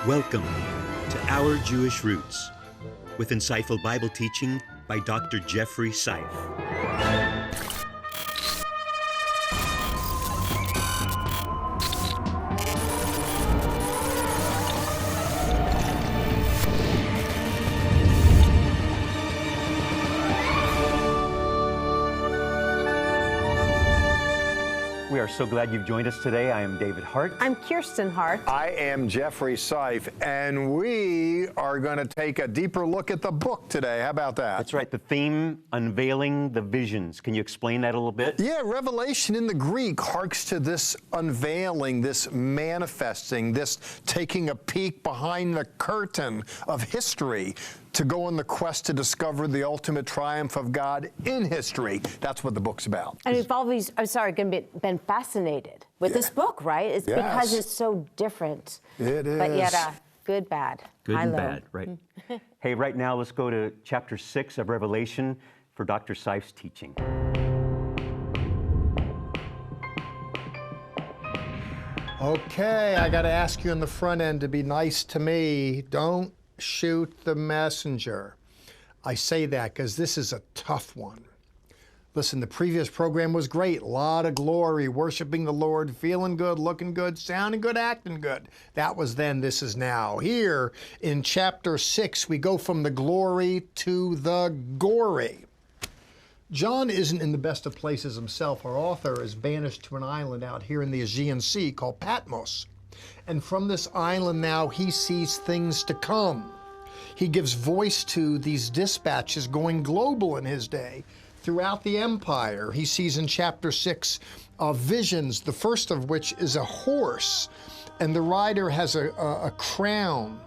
Welcome to Our Jewish Roots, with insightful Bible teaching by Dr. Jeffrey Seif. We are so glad you've joined us today. I am David Hart. I'm Kirsten Hart. I am Jeffrey Seif, and we are going to take a deeper look at the book today. How about that? That's right. The theme, Unveiling the Visions. Can you explain that a little bit? Yeah, Revelation in the Greek harks to this unveiling, this manifesting, this taking a peek behind the curtain of history to go on the quest to discover the ultimate triumph of God in history. That's what the book's about. And we've always, been fascinated with this book, right? It's because it's so different. It is. But yet, good, bad. Good and high-low. bad, right? Hey, right now, let's go to chapter 6 of Revelation for Dr. Seif's teaching. Okay, I got to ask you on the front end to be nice to me. Don't shoot the messenger. I say that because this is a tough one. Listen, the previous program was great. A lot of glory, worshiping the Lord, feeling good, looking good, sounding good, acting good. That was then, this is now. Here in chapter 6, we go from the glory to the gory. John isn't in the best of places himself. Our author is banished to an island out here in the Aegean Sea called Patmos. And from this island now, he sees things to come. He gives voice to these dispatches going global in his day throughout the empire. He sees in chapter 6 visions, the first of which is a horse, and the rider has a crown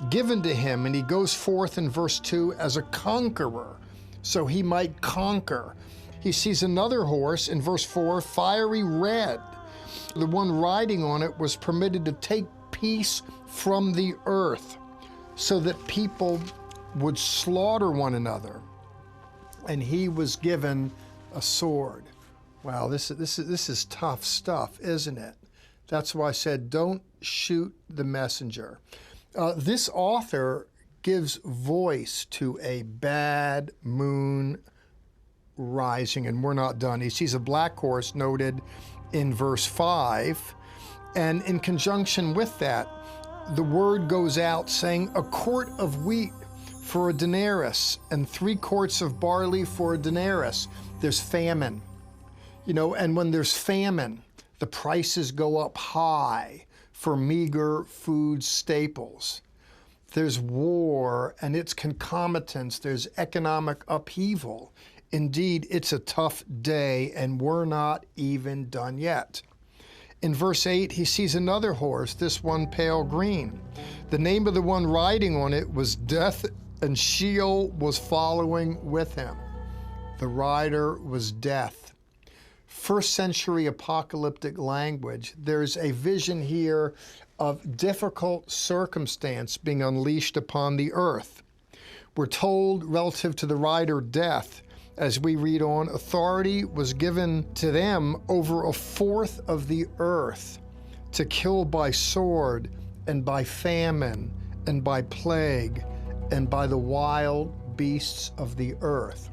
given to him, and he goes forth in verse 2 as a conqueror, so he might conquer. He sees another horse in verse 4, fiery red. The one riding on it was permitted to take peace from the earth so that people would slaughter one another. And he was given a sword. Wow, this is tough stuff, isn't it? That's why I said, don't shoot the messenger. This author gives voice to a bad moon rising, and we're not done. He sees a black horse noted in verse 5, and in conjunction with that, the word goes out saying, a quart of wheat for a denarius and 3 quarts of barley for a denarius. There's famine, and when there's famine, the prices go up high for meager food staples. There's war and its concomitants. There's economic upheaval. Indeed, it's a tough day, and we're not even done yet. In verse 8, he sees another horse, this one pale green. The name of the one riding on it was Death, and Sheol was following with him. The rider was Death. First century apocalyptic language. There's a vision here of difficult circumstance being unleashed upon the earth. We're told relative to the rider Death, as we read on, authority was given to them over a fourth of the earth to kill by sword and by famine and by plague and by the wild beasts of the earth.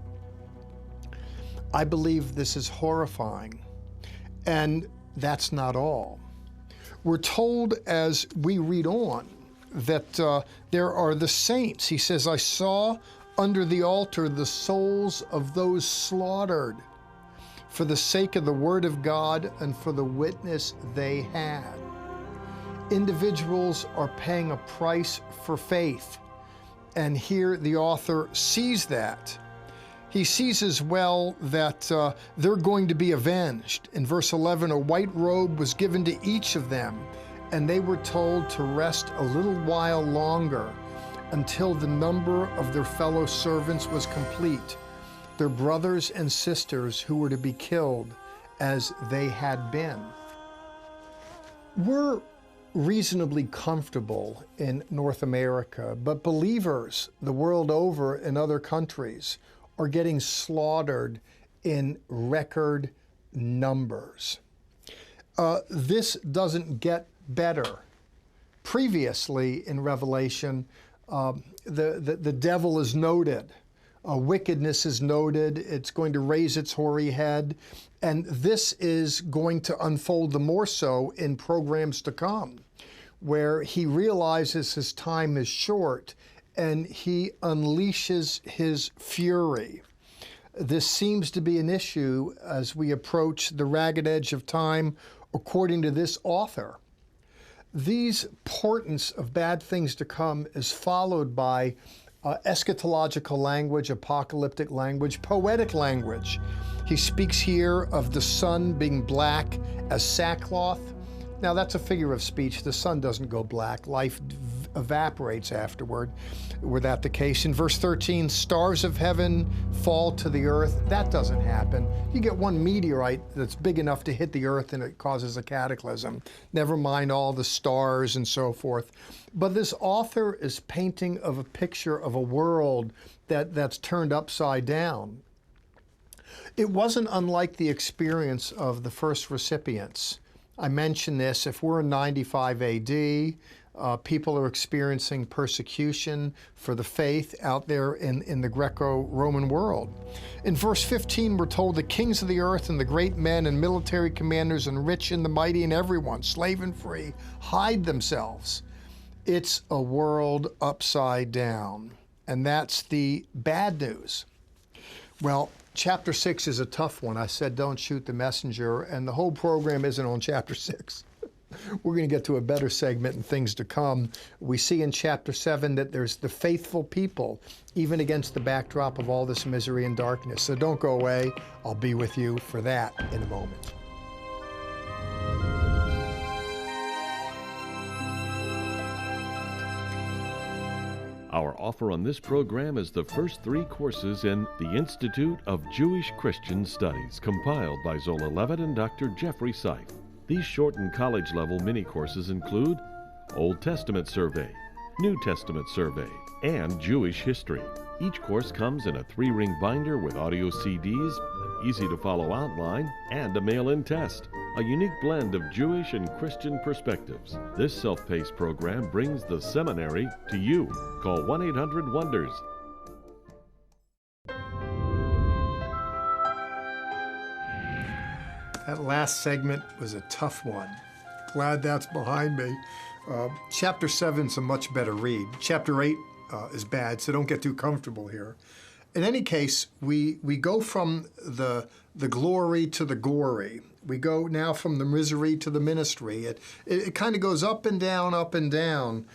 I believe this is horrifying, and that's not all. We're told as we read on that there are the saints. He says, I saw under the altar the souls of those slaughtered for the sake of the word of God and for the witness they had. Individuals are paying a price for faith, and here the author sees that. He sees as well that they're going to be avenged. In verse 11, a white robe was given to each of them, and they were told to rest a little while longer until the number of their fellow servants was complete, their brothers and sisters who were to be killed as they had been. We're reasonably comfortable in North America, but believers the world over in other countries are getting slaughtered in record numbers. This doesn't get better Previously in Revelation, the devil is noted. Wickedness is noted. It's going to raise its hoary head. And this is going to unfold the more so in programs to come, where he realizes his time is short and he unleashes his fury. This seems to be an issue as we approach the ragged edge of time, according to this author. These portents of bad things to come is followed by eschatological language, apocalyptic language, poetic language. He speaks here of the sun being black as sackcloth. Now that's a figure of speech. The sun doesn't go black. Life evaporates afterward. Were that the case? In verse 13, stars of heaven fall to the earth. That doesn't happen. You get one meteorite that's big enough to hit the earth and it causes a cataclysm. Never mind all the stars and so forth. But this author is painting of a picture of a world that's turned upside down. It wasn't unlike the experience of the first recipients. I mentioned this, if we're in 95 AD, people are experiencing persecution for the faith out there in the Greco-Roman world. In verse 15, we're told the kings of the earth and the great men and military commanders and rich and the mighty and everyone, slave and free, hide themselves. It's a world upside down. And that's the bad news. Well, chapter 6 is a tough one. I said don't shoot the messenger, and the whole program isn't on chapter 6. We're going to get to a better segment and things to come. We see in chapter 7 that there's the faithful people, even against the backdrop of all this misery and darkness. So don't go away. I'll be with you for that in a moment. Our offer on this program is the first 3 courses in the Institute of Jewish Christian Studies, compiled by Zola Levitt and Dr. Jeffrey Seif. These shortened college-level mini-courses include Old Testament Survey, New Testament Survey, and Jewish History. Each course comes in a 3-ring binder with audio CDs, an easy-to-follow outline, and a mail-in test. A unique blend of Jewish and Christian perspectives. This self-paced program brings the seminary to you. Call 1-800-WONDERS. That last segment was a tough one. Glad that's behind me. Chapter 7's a much better read. Chapter 8 is bad, so don't get too comfortable here. In any case, we go from the glory to the gory. We go now from the misery to the ministry. It kind of goes up and down, up and down.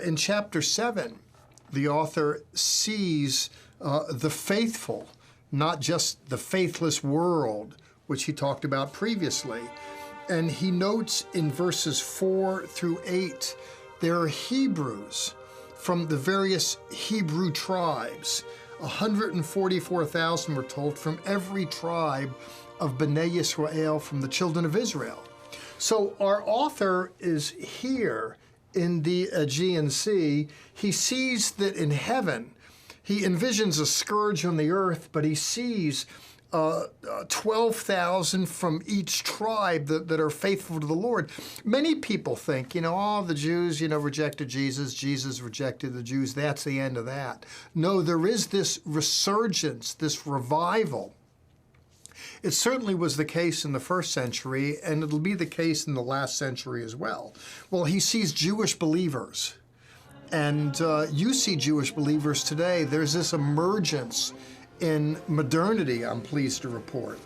In chapter 7, the author sees the faithful, not just the faithless world, which he talked about previously. And he notes in verses 4 through 8, there are Hebrews from the various Hebrew tribes. 144,000 were told from every tribe of Bnei Yisrael, from the children of Israel. So our author is here in the Aegean Sea. He sees that in heaven, he envisions a scourge on the earth, but he sees 12,000 from each tribe that are faithful to the Lord. Many people think, the Jews, rejected Jesus. Jesus rejected the Jews. That's the end of that. No, there is this resurgence, this revival. It certainly was the case in the first century, and it'll be the case in the last century as well. Well, he sees Jewish believers, and you see Jewish believers today. There's this emergence in modernity, I'm pleased to report.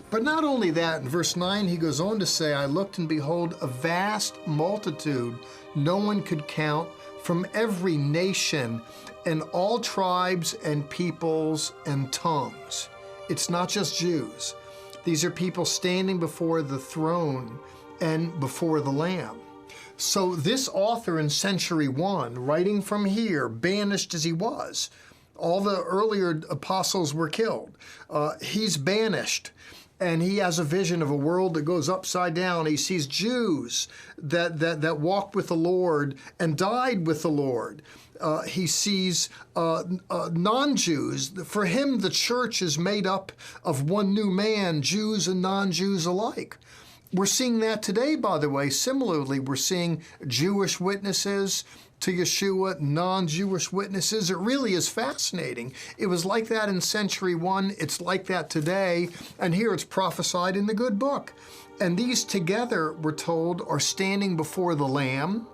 But not only that, in verse 9, he goes on to say, I looked and behold a vast multitude no one could count, from every nation and all tribes and peoples and tongues. It's not just Jews. These are people standing before the throne and before the Lamb. So this author in century 1, writing from here, banished as he was, all the earlier apostles were killed. He's banished, and he has a vision of a world that goes upside down. He sees Jews that walked with the Lord and died with the Lord. He sees non-Jews. For him, the church is made up of one new man, Jews and non-Jews alike. We're seeing that today, by the way. Similarly, we're seeing Jewish witnesses to Yeshua, non-Jewish witnesses. It really is fascinating. It was like that in century 1. It's like that today. And here it's prophesied in the good book. And these together, we're told, are standing before the Lamb,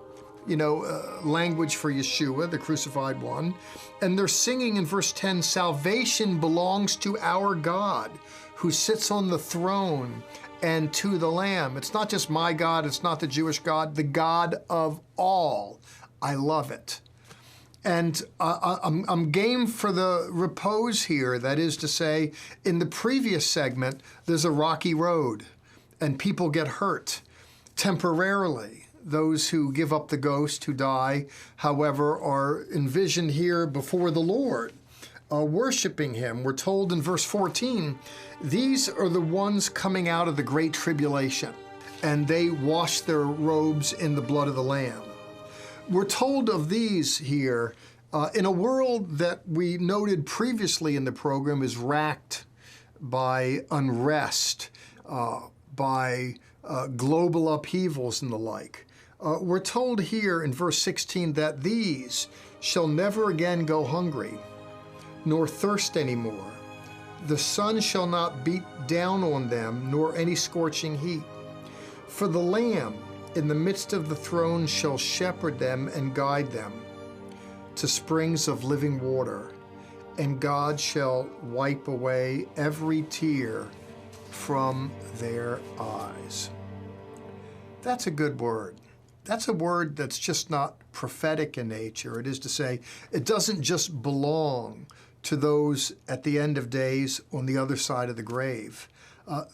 language for Yeshua, the crucified one. And they're singing in verse 10, salvation belongs to our God who sits on the throne and to the Lamb. It's not just my God, it's not the Jewish God, the God of all. I love it. And I'm game for the repose here. That is to say, in the previous segment, there's a rocky road and people get hurt temporarily. Those who give up the ghost, who die, however, are envisioned here before the Lord, worshiping him. We're told in verse 14, these are the ones coming out of the great tribulation, and they wash their robes in the blood of the Lamb. We're told of these here in a world that we noted previously in the program is racked by unrest, by global upheavals and the like. We're told here in verse 16 that these shall never again go hungry, nor thirst anymore. The sun shall not beat down on them, nor any scorching heat. For the Lamb in the midst of the throne shall shepherd them and guide them to springs of living water, and God shall wipe away every tear from their eyes. That's a good word. That's a word that's just not prophetic in nature. It is to say, it doesn't just belong to those at the end of days on the other side of the grave.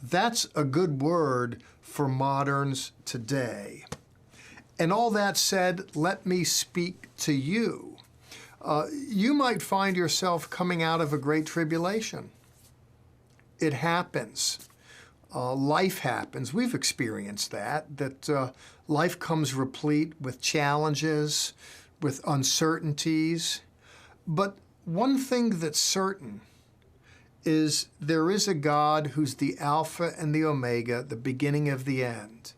That's a good word for moderns today. And all that said, let me speak to you. You might find yourself coming out of a great tribulation. It happens. Life happens. We've experienced that life comes replete with challenges, with uncertainties. But one thing that's certain is there is a God who's the Alpha and the Omega, the beginning of the end.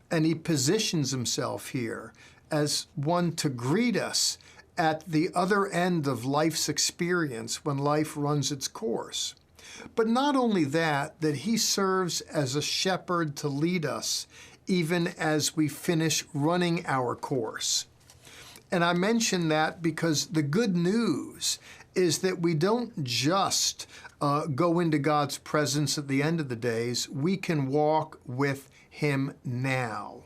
And he positions himself here as one to greet us at the other end of life's experience when life runs its course. But not only that he serves as a shepherd to lead us even as we finish running our course. And I mention that because the good news is that we don't just go into God's presence at the end of the days. We can walk with him now.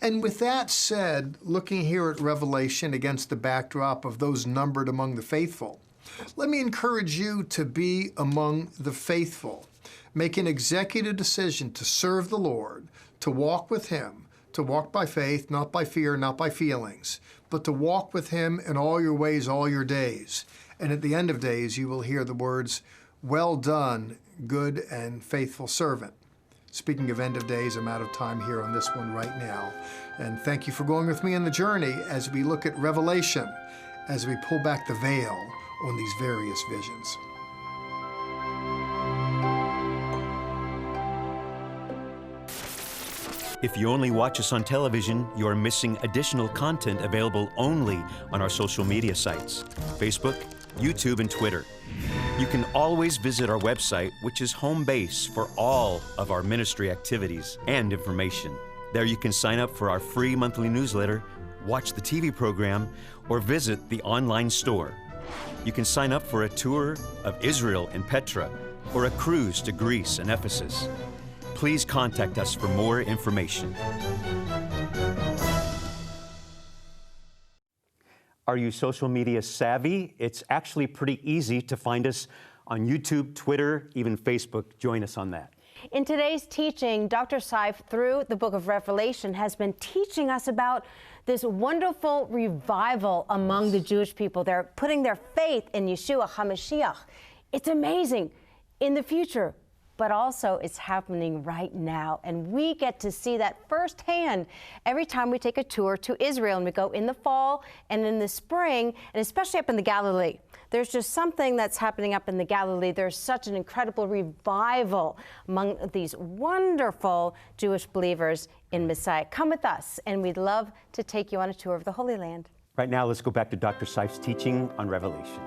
And with that said, looking here at Revelation against the backdrop of those numbered among the faithful, let me encourage you to be among the faithful. Make an executive decision to serve the Lord, to walk with him, to walk by faith, not by fear, not by feelings, but to walk with him in all your ways, all your days. And at the end of days, you will hear the words, well done, good and faithful servant. Speaking of end of days, I'm out of time here on this one right now. And thank you for going with me on the journey as we look at Revelation, as we pull back the veil on these various visions. If you only watch us on television, you are missing additional content available only on our social media sites, Facebook, YouTube, and Twitter. You can always visit our website, which is home base for all of our ministry activities and information. There you can sign up for our free monthly newsletter, watch the TV program, or visit the online store. You can sign up for a tour of Israel and Petra, or a cruise to Greece and Ephesus. Please contact us for more information. Are you social media savvy? It's actually pretty easy to find us on YouTube, Twitter, even Facebook. Join us on that. In today's teaching, Dr. Seif, through the book of Revelation, has been teaching us about this wonderful revival among the Jewish people. They're putting their faith in Yeshua HaMashiach. It's amazing. In the future, but also it's happening right now. And we get to see that firsthand every time we take a tour to Israel, and we go in the fall and in the spring, and especially up in the Galilee. There's just something that's happening up in the Galilee. There's such an incredible revival among these wonderful Jewish believers in Messiah. Come with us, and we'd love to take you on a tour of the Holy Land. Right now, let's go back to Dr. Seif's teaching on Revelation.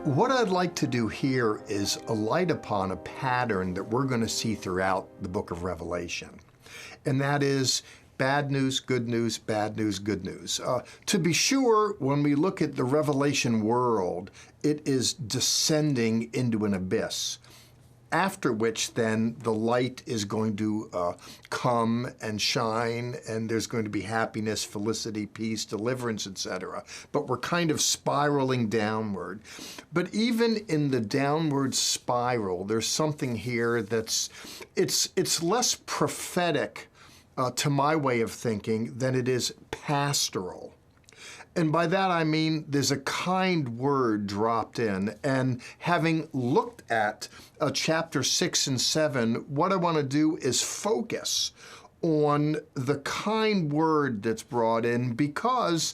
What I'd like to do here is light upon a pattern that we're going to see throughout the book of Revelation, and that is bad news, good news, bad news, good news. To be sure, when we look at the Revelation world, it is descending into an abyss, after which then the light is going to come and shine, and there's going to be happiness, felicity, peace, deliverance, etc. But we're kind of spiraling downward. But even in the downward spiral, there's something here that's, it's less prophetic to my way of thinking than it is pastoral. And by that I mean there's a kind word dropped in. And having looked at chapter 6 and 7, what I want to do is focus on the kind word that's brought in, because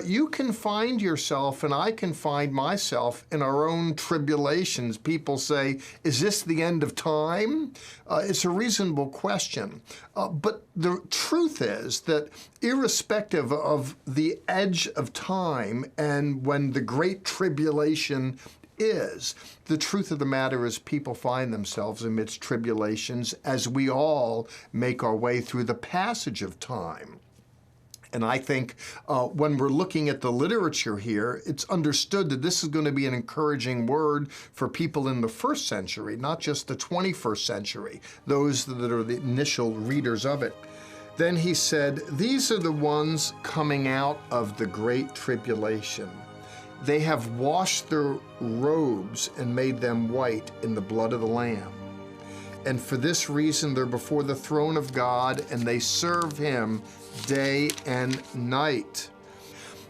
you can find yourself, and I can find myself, in our own tribulations. People say, is this the end of time? It's a reasonable question. But the truth is that irrespective of the edge of time and when the Great Tribulation is, the truth of the matter is people find themselves amidst tribulations as we all make our way through the passage of time. And I think when we're looking at the literature here, it's understood that this is going to be an encouraging word for people in the first century, not just the 21st century, those that are the initial readers of it. Then he said, these are the ones coming out of the great tribulation. They have washed their robes and made them white in the blood of the Lamb. And for this reason, they're before the throne of God, and they serve him day and night.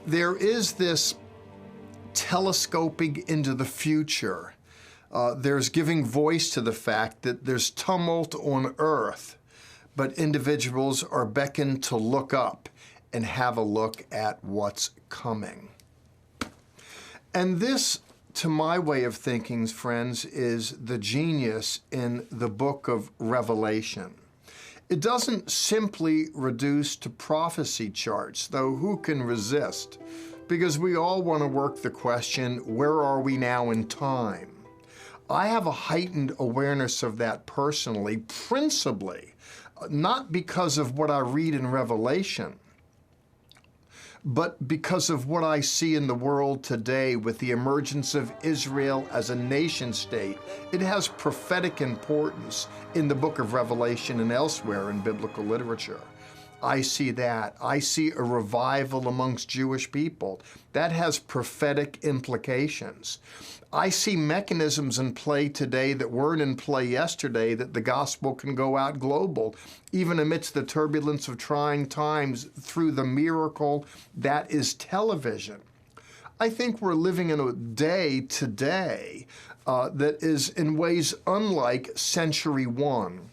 There is this telescoping into the future. There's giving voice to the fact that there's tumult on earth, but individuals are beckoned to look up and have a look at what's coming. And this, to my way of thinking, friends, is the genius in the book of Revelation. It doesn't simply reduce to prophecy charts, though who can resist? Because we all want to work the question, where are we now in time? I have a heightened awareness of that personally, principally, not because of what I read in Revelation, but because of what I see in the world today with the emergence of Israel as a nation state. It has prophetic importance in the book of Revelation and elsewhere in biblical literature. I see that. I see a revival amongst Jewish people. That has prophetic implications. I see mechanisms in play today that weren't in play yesterday, that the gospel can go out global, even amidst the turbulence of trying times, through the miracle that is television. I think we're living in a day today that is in ways unlike century one.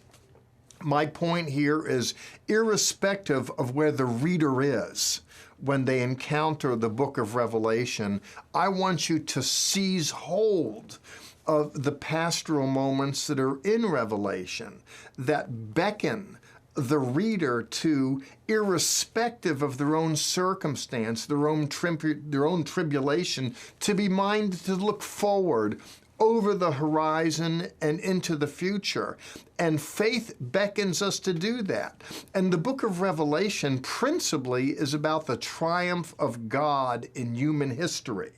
My point here is, irrespective of where the reader is when they encounter the book of Revelation, I want you to seize hold of the pastoral moments that are in Revelation that beckon the reader to, irrespective of their own circumstance, their own tribulation, to be minded to look forward over the horizon and into the future. And faith beckons us to do that. And the book of Revelation principally is about the triumph of God in human history.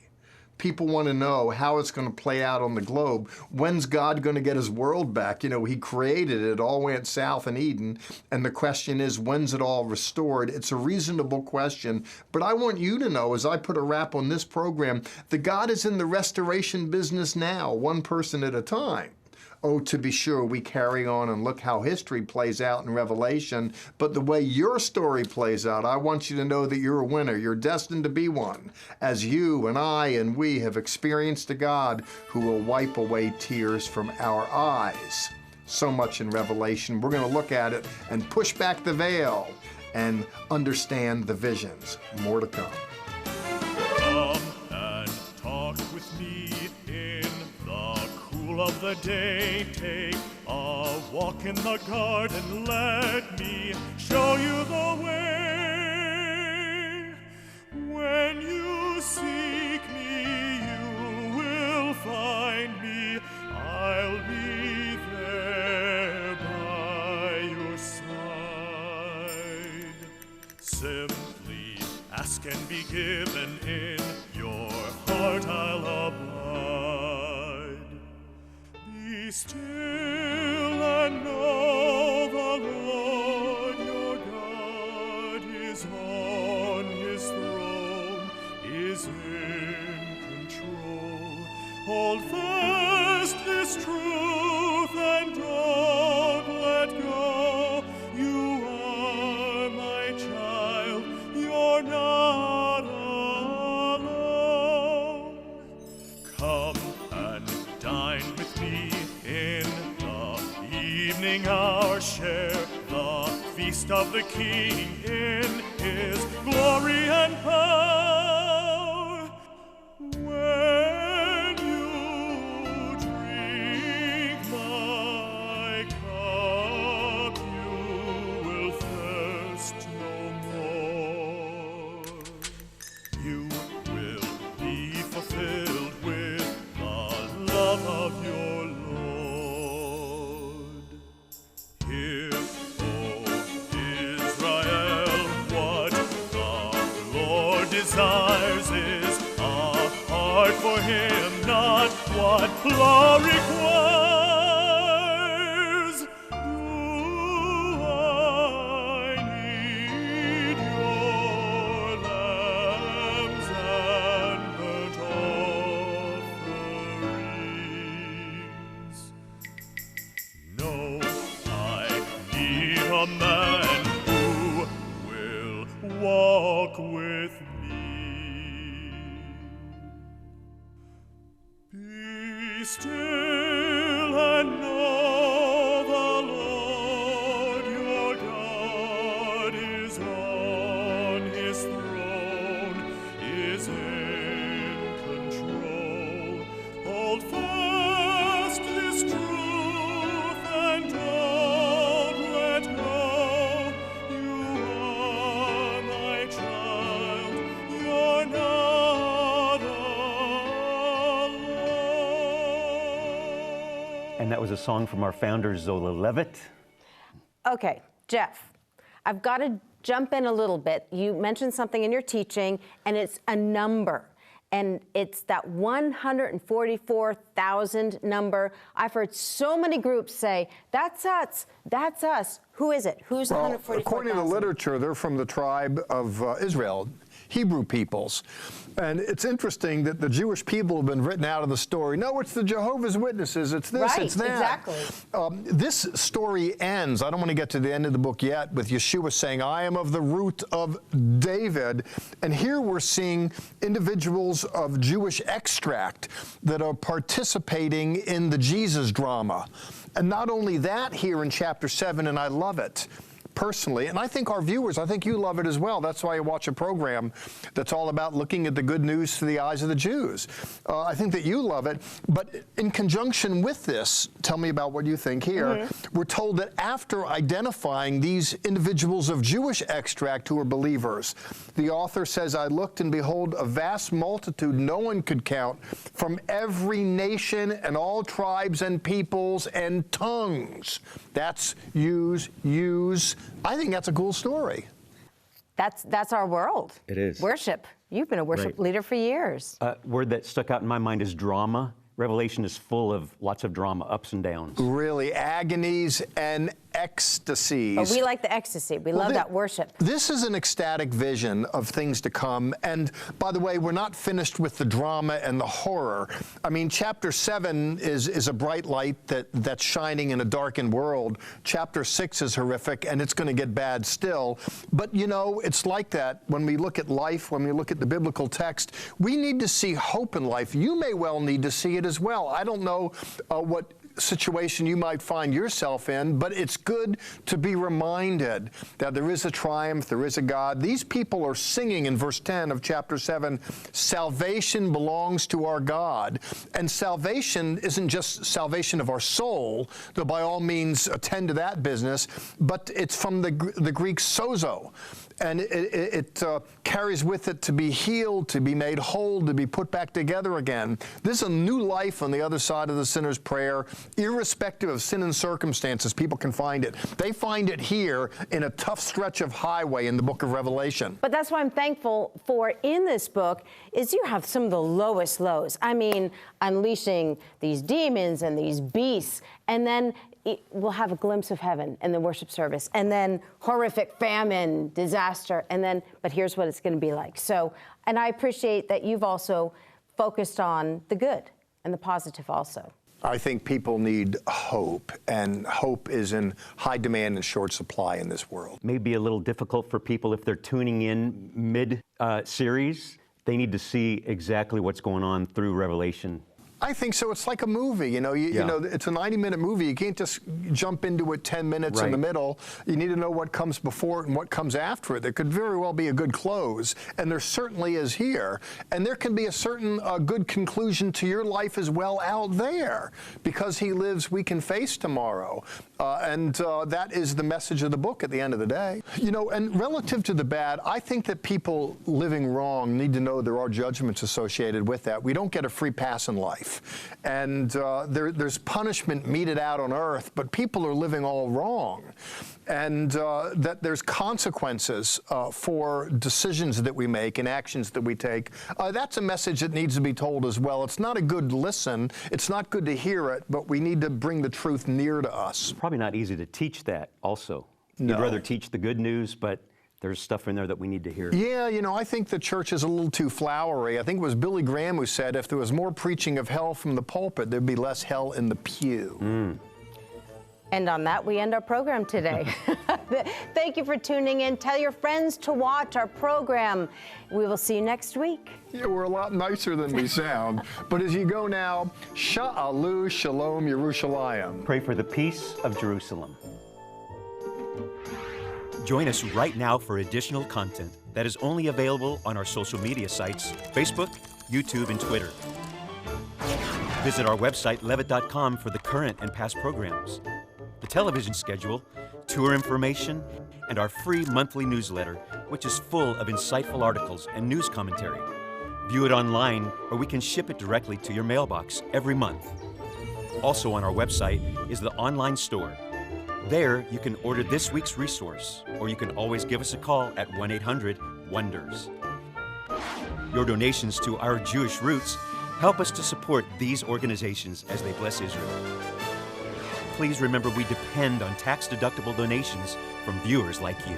People want to know how it's going to play out on the globe. When's God going to get his world back? You know, he created it, all went south in Eden, and the question is, when's it all restored? It's a reasonable question, but I want you to know, as I put a wrap on this program, that God is in the restoration business now, one person at a time. Oh, to be sure, we carry on and look how history plays out in Revelation, but the way your story plays out, I want you to know that you're a winner. You're destined to be one, as you and I and we have experienced a God who will wipe away tears from our eyes. So much in Revelation. We're going to look at it and push back the veil and understand the visions. More to come. Come and talk with me in the cool of the day. Take a walk in the garden. Let me show you the way. When you seek me, you will find me. I'll be there by your side. Simply ask and be given, in your heart I'll abide. Be still and know the Lord your God is on his throne, is in control. Hold fast this truth and don't let go. You are my child, you're not alone. Come and dine with me in the evening hour. Share the feast of the King in his glory and power. When you drink my cup, you will thirst no more. You will be fulfilled with the love of your Lord. Hear, O Israel, what the Lord desires is a heart for him, not what law requires. Do I need your lambs and burnt offerings? No, I need a man who will walk with me. Be still and know the Lord your God is on his throne, is in control. Hold fast this truth and don't let go. You are my child, you're not alone. And that was a song from our founder, Zola Levitt. Okay, Jeff, I've got to jump in a little bit. You mentioned something in your teaching, and it's a number. And it's that 144,000 number. I've heard so many groups say, that's us, that's us. Who is it? Who's the 144,000? According to literature, they're from the tribe of Israel, Hebrew peoples. And it's interesting that the Jewish people have been written out of the story. No, it's the Jehovah's Witnesses. It's this, Right, it's that. exactly. This story ends, I don't want to get to the end of the book yet, with Yeshua saying, I am of the root of David. And here we're seeing individuals of Jewish extract that are participating in the Jesus drama. And not only that, here in chapter 7, and I love it personally, and I think our viewers, I think you love it as well. That's why you watch a program that's all about looking at the good news through the eyes of the Jews. I think that you love it, but in conjunction with this, tell me about what you think here. We're told that after identifying these individuals of Jewish extract who are believers, the author says, I looked and behold a vast multitude no one could count from every nation and all tribes and peoples and tongues. That's use. I think that's a cool story. That's our world. It is. Worship. You've been a worship leader for years. Word that stuck out in my mind is drama. Revelation is full of lots of drama, ups and downs. Really, agonies and ecstasies. But we like the ecstasy. We love that worship. This is an ecstatic vision of things to come. And by the way, we're not finished with the drama and the horror. I mean, chapter 7 is a bright light that's shining in a darkened world. Chapter 6 is horrific, and it's going to get bad still. But, you know, it's like that when we look at life, when we look at the biblical text. We need to see hope in life. You may well need to see it as well. I don't know what situation you might find yourself in, but it's good to be reminded that there is a triumph, there is a God. These people are singing in verse 10 of chapter 7, salvation belongs to our God. And salvation isn't just salvation of our soul, though by all means attend to that business, but it's from the Greek sozo. And it carries with it to be healed, to be made whole, to be put back together again. This is a new life on the other side of the sinner's prayer, irrespective of sin and circumstances. People can find it. They find it here in a tough stretch of highway in the book of Revelation. But that's what I'm thankful for in this book, is you have some of the lowest lows. I mean, unleashing these demons and these beasts, and then we'll have a glimpse of heaven in the worship service, and then horrific famine, disaster, and then, but here's what it's going to be like. So, and I appreciate that you've also focused on the good and the positive also. I think people need hope, and hope is in high demand and short supply in this world. May be a little difficult for people if they're tuning in mid-series. They need to see exactly what's going on through Revelation. I think so. It's like a movie, you know. You know, it's a 90-minute movie. You can't just jump into it 10 minutes in the middle. You need to know what comes before it and what comes after it. There could very well be a good close, and there certainly is here. And there can be a certain good conclusion to your life as well out there. Because he lives, we can face tomorrow. And that is the message of the book at the end of the day. You know, and relative to the bad, I think that people living wrong need to know there are judgments associated with that. We don't get a free pass in life. And there's punishment meted out on earth, but people are living all wrong. And that there's consequences for decisions that we make and actions that we take. That's a message that needs to be told as well. It's not a good listen. It's not good to hear it, but we need to bring the truth near to us. Probably not easy to teach that also. No. You'd rather teach the good news, but there's stuff in there that we need to hear. Yeah, you know, I think the church is a little too flowery. I think it was Billy Graham who said if there was more preaching of hell from the pulpit, there'd be less hell in the pew. And on that, we end our program today. Thank you for tuning in. Tell your friends to watch our program. We will see you next week. Yeah, we're a lot nicer than we sound. But as you go now, Sha'alu Shalom Yerushalayim. Pray for the peace of Jerusalem. Join us right now for additional content that is only available on our social media sites, Facebook, YouTube, and Twitter. Visit our website, levitt.com, for the current and past programs, the television schedule, tour information, and our free monthly newsletter, which is full of insightful articles and news commentary. View it online, or we can ship it directly to your mailbox every month. Also on our website is the online store. There, you can order this week's resource, or you can always give us a call at 1-800-WONDERS. Your donations to Our Jewish Roots help us to support these organizations as they bless Israel. Please remember we depend on tax-deductible donations from viewers like you.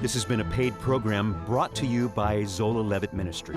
This has been a paid program brought to you by Zola Levitt Ministry.